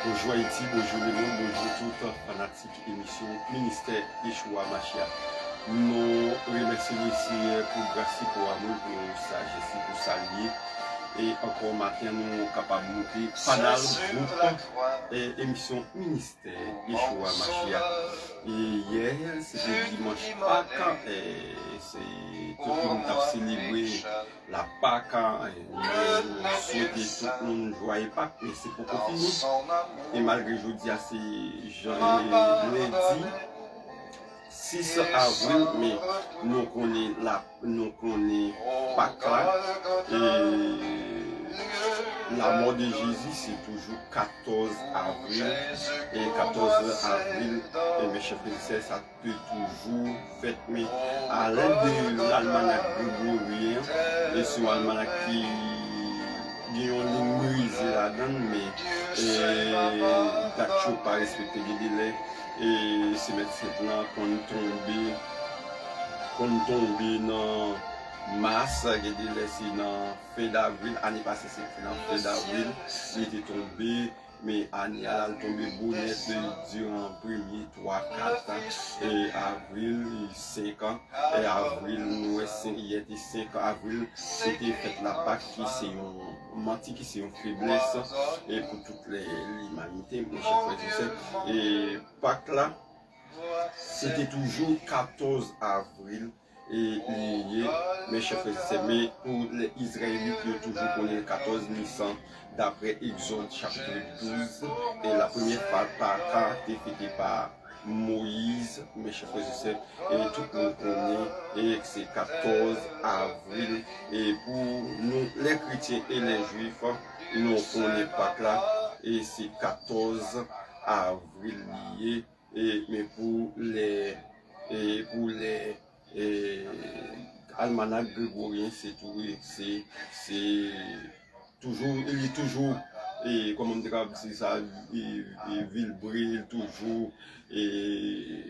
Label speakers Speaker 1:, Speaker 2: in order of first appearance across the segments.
Speaker 1: Bonjour Haïti, bonjour le monde, bonjour toute fanatique émission Ministère Yeshua Machia. Nous remercions ici pour grâce, pour amour, pour sagesse, pour saluer. Et encore matin, nous sommes capables de monter panel groupe et émission Ministère Yeshua Machia. Et hier, c'était dimanche Pâques, et c'est tout le monde a célébré la Pâques. Nous souhaitons tout le monde joyeux Pâques, mais c'est pour qu'on finisse. Et malgré jeudi, c'est lundi 6 avril, mais nous connaissons Pâques là. Et la mort de Jésus, c'est toujours 14 avril. Et 14 avril, et mes chers frères, ça peut toujours faire. Mais à l'aide de l'almanach grégorien, et sur l'almanach qui est nuisé là-dedans, mais d'actions pas respecté les délais. Et c'est maintenant qu'on tombe dans mars, il était laissé dans fin d'avril, l'année passée c'était dans fin d'avril, il était tombé, mais l'année elle a tombé bonnet durant 1er, 3, 4 ans, et avril 5 ans, et avril nous il était 5 avril, c'était fait la Pâque qui c'est un menti, qui c'est une faiblesse, et pour toute l'humanité, mes chers frères et sœurs, et Pâque là, c'était toujours 14 avril. Et mes chers frères et sœurs, mais pour les Israélites, ils ont toujours connu le 14 Nissan d'après Exode chapitre 12. Et la première fois par cas était fêtée par Moïse, mes chers frères et sœurs, et tout le monde connaît, et c'est 14 avril. Et pour nous, les chrétiens et les juifs, nous ne connaissons pas là, et c'est 14 avril lié. Mais pour les almanach grégorien, c'est toujours, il est toujours, et comme on dirait, c'est ça, ville brille toujours, et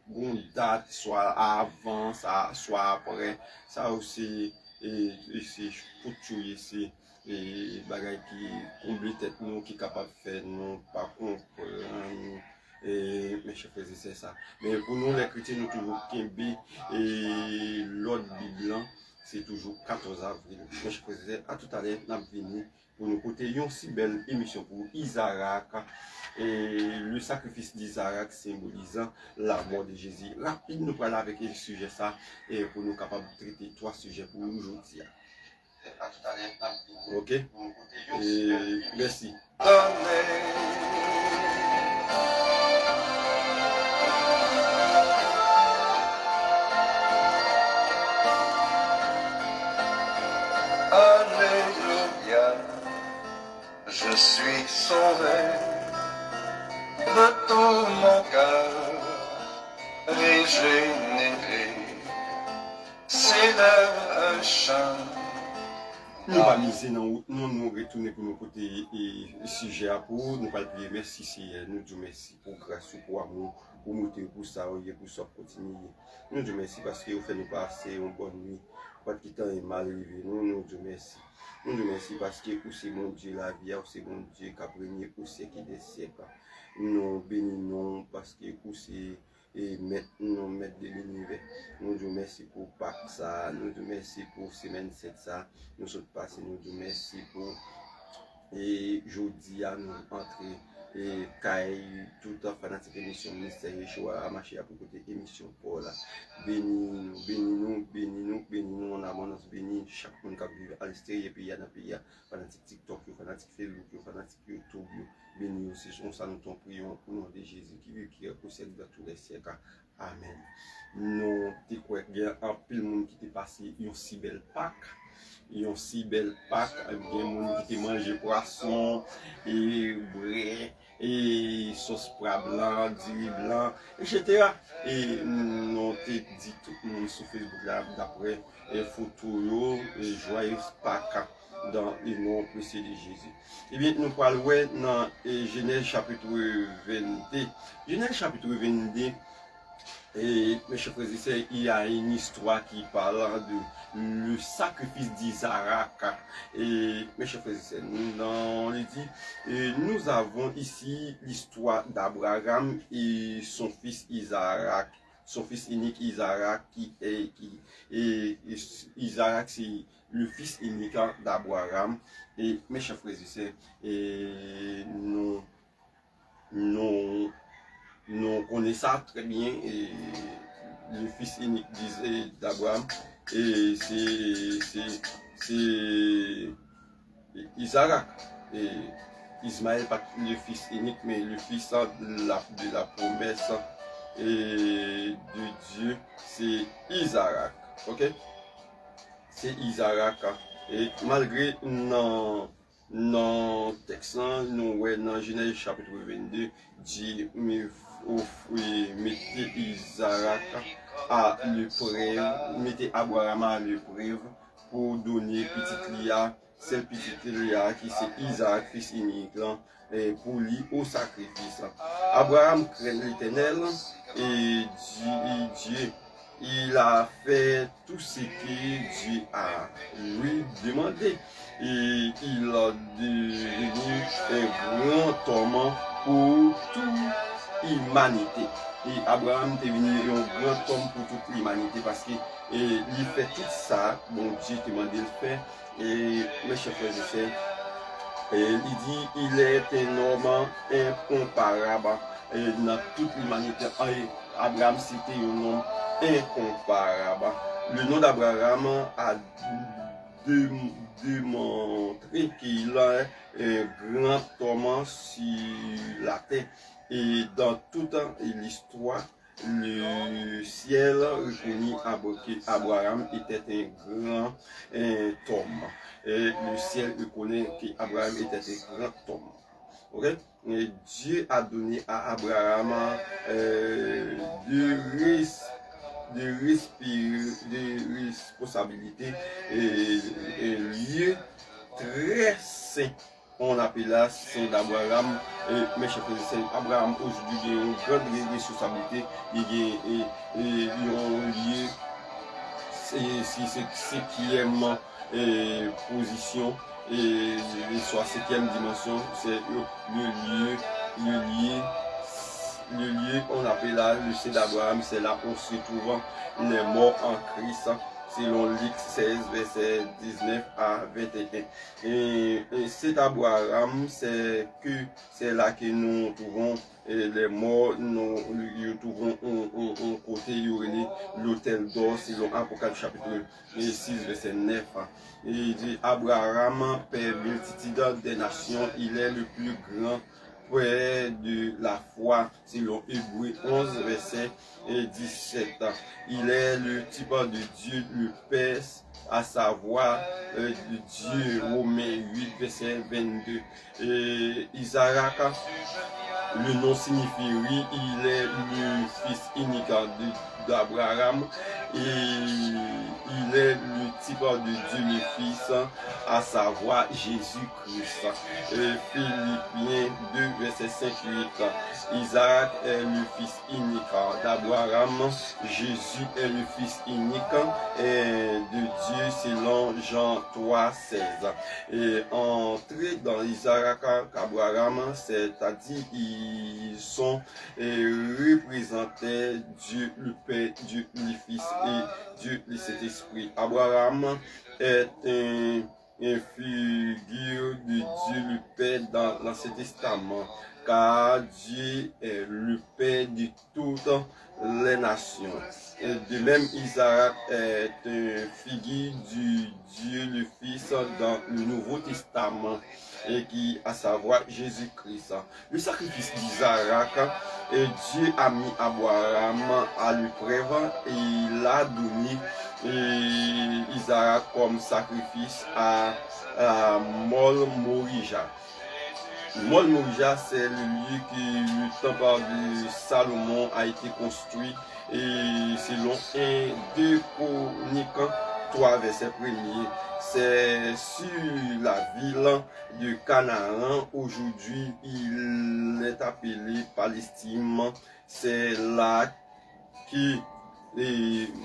Speaker 1: bon date, soit avant, soit après, ça aussi, et c'est pour tuer, c'est et bagaille qui comble tête nous, qui est capable de faire, nous, par contre, et mes chers frères, c'est ça. Mais pour nous, les chrétiens, nous toujours Kimbi et l'autre Bible, c'est toujours 14 avril. Mes chers frères, à tout à l'heure, nous venons pour nous côté une si belle émission pour Isaac et le sacrifice d'Isaac symbolisant la mort de Jésus. Rapide, nous parlons avec le sujet ça et pour nous capables de traiter 3 sujets pour aujourd'hui. À tout à l'heure, ok? Et merci.
Speaker 2: Alléluia, je suis sauvé de tout mon cœur, régénéré, s'élève un chant.
Speaker 1: Nous allons miser nous retourner pour nos côtés et sujet à pour nous allons prier merci Seigneur, nous disons merci pour grâce, pour amour, pour monter pour ça, pour ça continuer. Nous disons merci parce que vous fait nous passer une bonne nuit, pas de temps est mal arrivé. Nous disons merci. Nous disons merci parce que c'est mon Dieu la vie, c'est mon Dieu qui a premier pour siècle des siècles. Nous bénissons parce que c'est et maintenant maître de l'univers. Nous disons merci pour Pâques ça, nous disons merci pour semaine 7 ça, nous sommes passés, nous disons merci pour et jeudi à nous entrer et Kai tout en fanatique émission Ministère Yeshua Machia pour côté émission pour là. Bénis nous, on a mon béni chaque monde qui vit à l'extérieur pays dans pays fanatique TikTok, fanatique Facebook, fanatique YouTube. Bénis aussi, on s'en nous prions pour nom de Jésus qui vit qui est au siècle de tous les siècles. Amen. Nous te croyons bien un pile monde qui t'est passé une si belle Pâques. Une si belle Pâques, bien monde qui t'est mangé poisson et bret et sauce pois blanc, du blanc, etc. Et nous te dit tout le monde sur Facebook là d'après les photos et joyeux Pâques dans le nom précieux de Jésus. Et bien, nous parlons dans Genèse chapitre 22. Genèse chapitre 22, Et mes chers frères et sœurs, il y a une histoire qui parle de le sacrifice d'Isaac. Et mes chers frères et sœurs, on le dit, et nous avons ici l'histoire d'Abraham et son fils Isaac, son fils unique Isaac, et Isaac c'est le fils unique d'Abraham. Et mes chers frères et sœurs, et nous connaissons ça très bien, et le fils unique d'Abraham, et c'est Isaac. Et Ismaël, pas le fils unique, mais le fils de la promesse et de Dieu, c'est Isaac. Ok? C'est Isaac. Et malgré non texte, nous voyons dans Genèse chapitre 22, Dieu mettez Isaac à l'épreuve, mettez Abraham à l'épreuve pour donner petit Léa, cette petite Léa qui c'est Isaac, fils unique, pour lui au sacrifice. Abraham craint l'Éternel et Dieu, il a fait tout ce que Dieu a lui demandé. Et il a devenu un grand homme pour toute l'humanité. Et Abraham est devenu un grand homme pour toute l'humanité parce qu'il fait tout ça, bon Dieu demandé de le faire. Et mes chers frères et sœurs, il dit il est un homme incomparable dans toute l'humanité. Abraham c'était un homme incomparable. Le nom d'Abraham a démontré qu'il est un grand homme sur la terre. Et dans toute l'histoire, le ciel reconnaît qu'Abraham était un grand homme. Et le ciel reconnaît qu'Abraham était un grand homme. Okay? Et Dieu a donné à Abraham de responsabilités et lieu très saint. On appelle la Saint d'Abraham. Mes chers frères, Abraham aujourd'hui il a une grande responsabilité. Il a un lieu, c'est septième position et soit septième dimension, c'est le lieu on appelle là le ciel d'Abraham, c'est là où se trouvent les morts en Christ, selon Luc 16, verset 19 à 21. Et cet Abraham, c'est là que nous trouvons les morts, nous trouvons un côté l'autel d'or, selon Apocalypse chapitre 6, verset 9. Et il dit Abraham, père multitude des nations, il est le plus grand près de la foi, selon Hébreux 11, verset 17. Il est le type de Dieu, le Père, à savoir de Dieu, Romains 8, verset 22. Et Isaac, le nom signifie oui, il est le fils unique d'Abraham et il est le type de Dieu le Fils, à savoir Jésus-Christ. Philippiens 2, verset 5-8. Isaac est le fils unique d'Abraham, Jésus est le fils unique de Dieu selon Jean 3, 16. Et entrer dans Isaac qu'Abraham, c'est-à-dire ils sont représentés Dieu le Père, Dieu le Fils et Dieu le Saint-Esprit. Abraham est une figure de Dieu le Père dans l'Ancien Testament, car Dieu est le Père de toutes les nations. Et de même, Isaac est une figure du Dieu le Fils dans le Nouveau Testament, et qui, à savoir Jésus-Christ. Le sacrifice d'Isaac, et Dieu a mis Abraham à l'épreuve et il a donné Isaac comme sacrifice à Mol Morija. Mol Morija, c'est le lieu que le temple de Salomon a été construit et selon 2 Chroniques 3 verset 1er. C'est sur la ville de Canaan. Aujourd'hui, il est appelé Palestine. C'est là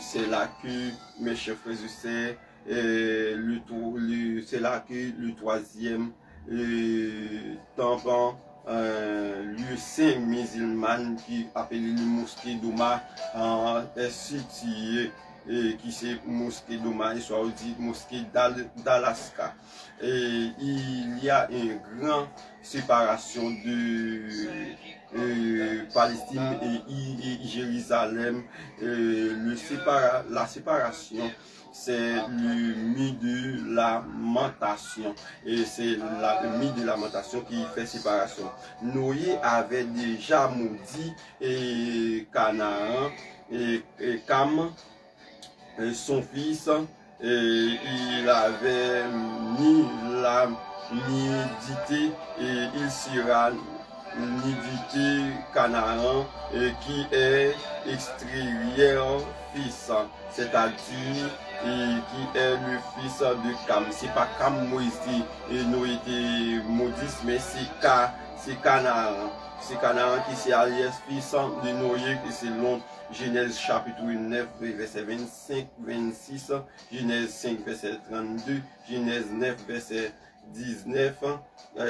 Speaker 1: c'est là que mes chers frères et sœurs, c'est là que le troisième tampon, le saint musulman qui appelé le mosquée d'Oma est situé qui c'est mosquée d'Oma et soit dit mosquée d'Alaska. Et il y a une grande séparation de Palestine et Jérusalem. La séparation, c'est le mythe de lamentation. Et c'est le mythe de lamentation qui fait séparation. Noé avait déjà maudit Canaan et Cam, son fils, et il avait mis la nudité et il sera nudité Canaan qui est extérieur fils, c'est-à-dire qui est le fils de Cam. C'est pas Cam Moïse et Noé était maudit, mais c'est Canaan. C'est Canaan qui c'est alias fils de Noé, qui c'est long. Genèse chapitre 9, verset 25, 26, Genèse 5, verset 32, Genèse 9, verset 19, 20,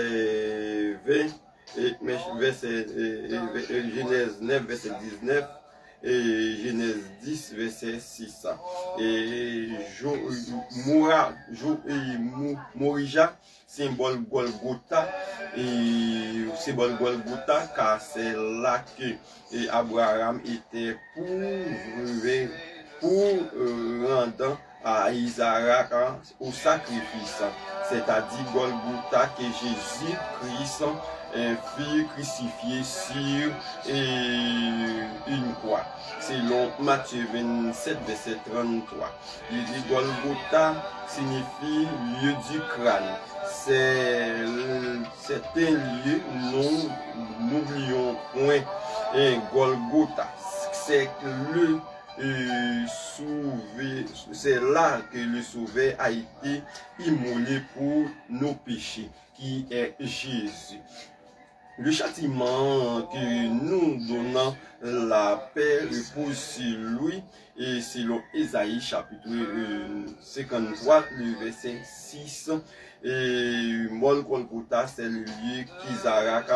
Speaker 1: Genèse 9, verset 19, et Genèse 10, verset 6. Et Morija, symbole Golgotha, et symbole Golgotha, car c'est là que Abraham était pour rendre à Isaac au sacrifice, c'est-à-dire Golgotha que Jésus-Christ fut crucifié sur une croix. Selon Matthieu 27, verset 33. Il dit Golgotha signifie lieu du crâne. C'est un lieu, n'oublions point, Golgotha, c'est le c'est là que le sauveur a été immolé pour nos péchés, qui est Jésus. Le châtiment que nous donnons, la paix repose sur lui, et selon Ésaïe chapitre 53, le verset 6, et Golgotha, c'est le lieu qu'Isaac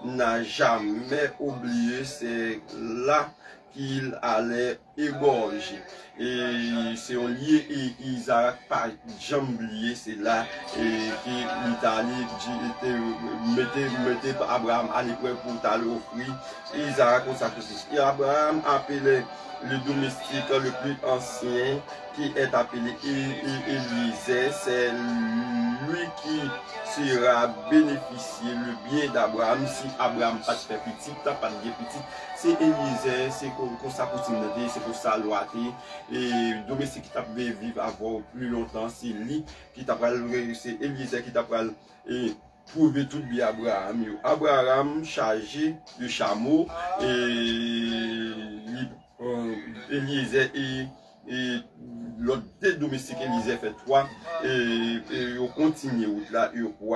Speaker 1: n'a jamais oublié, c'est là qu'il allait égorger. Et c'est un lieu et Isaac pas jamblier, c'est là qu'il est allé mettez Abraham à l'épreuve pour t'aller offrir Isaac au sacrifice. Et Abraham appelait le domestique le plus ancien qui est appelé Élisée, c'est lui qui sera bénéficié le bien d'Abraham si Abraham pas fait petit, pas de petit. C'est Élisée, c'est comme ça continuité, c'est pour ça loi et domestique qui t'a vivre avoir plus longtemps, c'est lui qui t'a c'est Élisée qui t'a et prouver tout bien Abraham. Abraham chargé de chameau et Élisée et l'autre domestique Élisée fait 3 et on continue là et on pour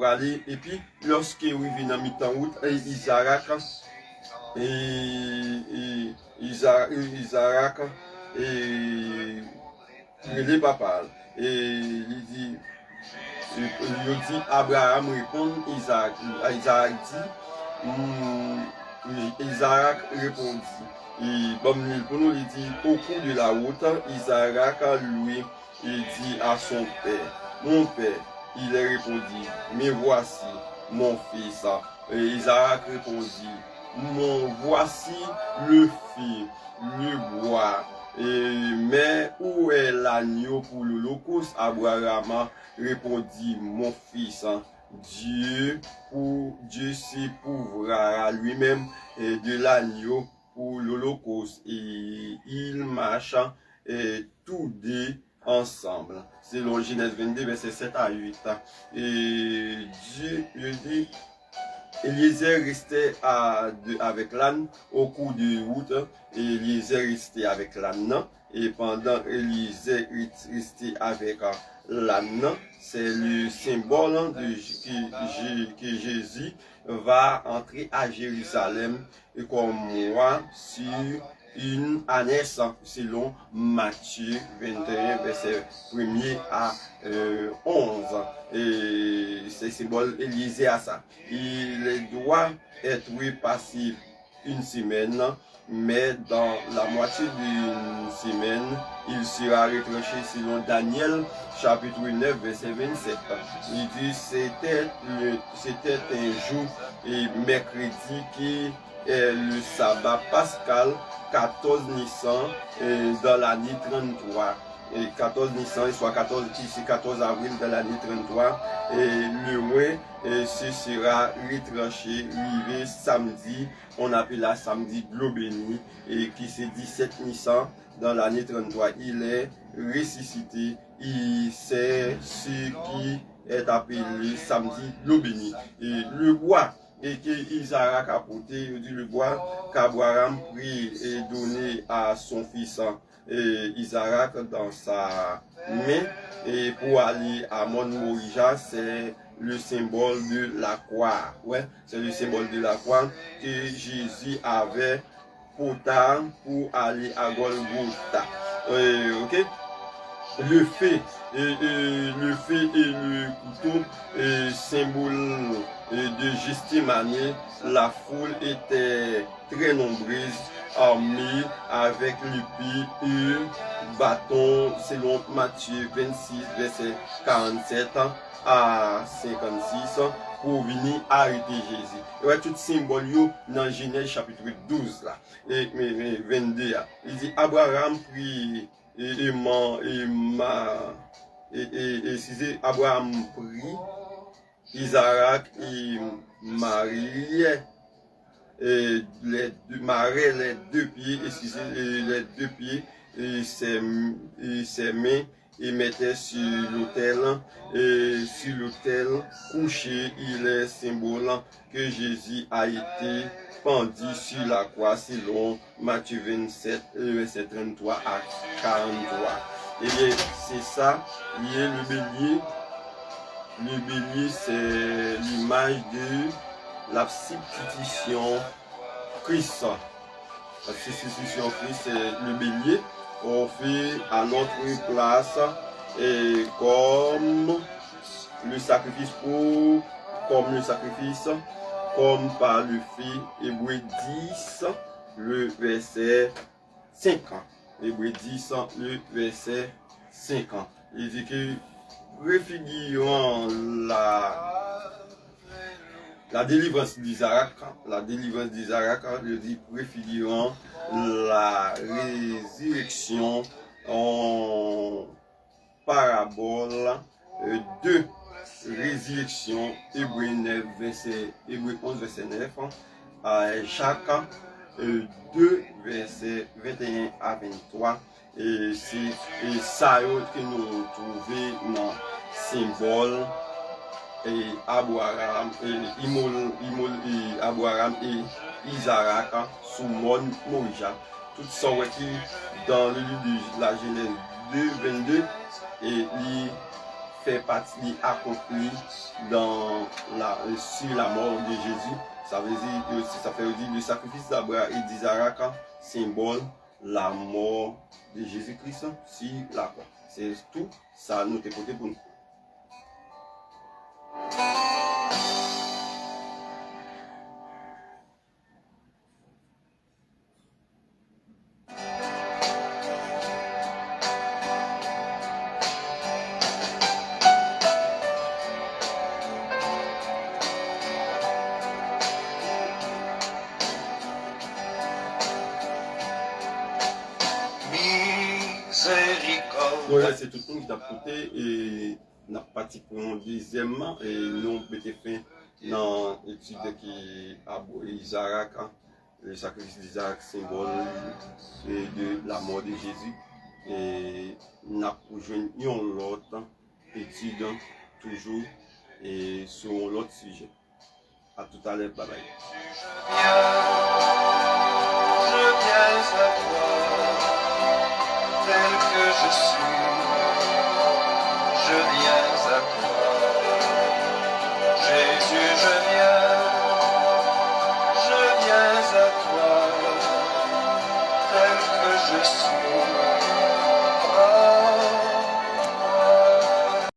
Speaker 1: aller et puis lorsque il vient dans mi-temps route Isaac et les papas et il dit Abraham répond Isaac dit Isaac répondit et pour nous il dit au cours de la route Isaac lui il dit à son père mon père il répondit mais voici mon fils et Isaac répondit voici le fil, le bois. Mais où est l'agneau pour l'holocauste? Abraham répondit, mon fils, Dieu s'éprouverà lui-même de l'agneau pour l'holocauste. Et ils marchent tous deux ensemble. Selon Genèse 22, verset 7 à 8. Et Dieu dit, Eliezer restait avec l'âne au cours de route, et Eliezer restait avec l'âne, et pendant Eliezer restait avec l'âne, c'est le symbole que Jésus va entrer à Jérusalem et comme moi sur une ânesse, selon Matthieu 21, verset 1er à 11. Et c'est symbole lié à ça. Il doit être passé une semaine, mais dans la moitié d'une semaine, il sera retranché selon Daniel, chapitre 9, verset 27. Il dit c'était un jour et mercredi qui est le sabbat pascal 14 Nissan dans l'année 33. Et 14 Nissan, soit 14, ici 14 avril de l'année 33. Et le mois, ce sera retranché, arrivé samedi, on appelle la samedi de l'eau bénie, et qui c'est 17 Nissan dans l'année 33. Il est ressuscité, c'est ce qui est appelé samedi de l'eau bénie. Et le bois, et que Isaac a porté, il dit le bois qu'Abraham prit et donné à son fils Isaac dans sa main, et pour aller à Mont Morija, c'est le symbole de la croix. Ouais, c'est le symbole de la croix que Jésus avait porté pour aller à Golgotha. Ok? Le feu et le couteau, symbole de Gethsémani. La foule était très nombreuse, armée avec l'épée et bâton, selon Matthieu 26, verset 47 à 56, pour venir arrêter Jésus. Et ouais, tout symbole dans Genèse chapitre 12 là, et 22 là. Il dit Abraham prit Abraham prit Isaac et Marie, et les deux pieds, les deux pieds, et ses mains, et mettait sur l'autel, couché, il est symbole que Jésus a été pendu sur la croix, selon Matthieu 27, verset 33 à 43. Et bien, c'est ça, il est le bélier. Le bélier, c'est l'image de la substitution Christ. La substitution Christ, c'est le bélier. On fait à notre place, et comme le sacrifice comme par le fait, Hébreu 10, le verset 5. Hébreu 10, le verset 5. Il dit que préfigurant la délivrance d'Isaac, il dit préfigurant la résurrection en parabole de résurrection, Hébreu 11, verset 9, à Jacques 2, verset 21 à 23. Et c'est ça que nous trouvons dans le symbole et Abraham et Abraham et Isaac sous Mont Morija. Tout ça qui dans le livre de la Genèse 2, 22, et il fait partie, il accompli sur la mort de Jésus. Ça veut dire le sacrifice d'Abraham et d'Isaac, symbole la mort de Jésus-Christ sur la croix. C'est tout ça nous écouter pour nous. Voilà, c'est tout le monde qui t'a porté et n'a pratiquement deuxièmement et nous mettons fin dans l'étude qui a Isaac, le sacrifice d'Isaac, symbole de la mort de Jésus. Et nous avons rejoint l'autre étude toujours et sur l'autre sujet. À tout à l'heure, bye bye.
Speaker 2: Je viens à toi, tel que je suis, je viens.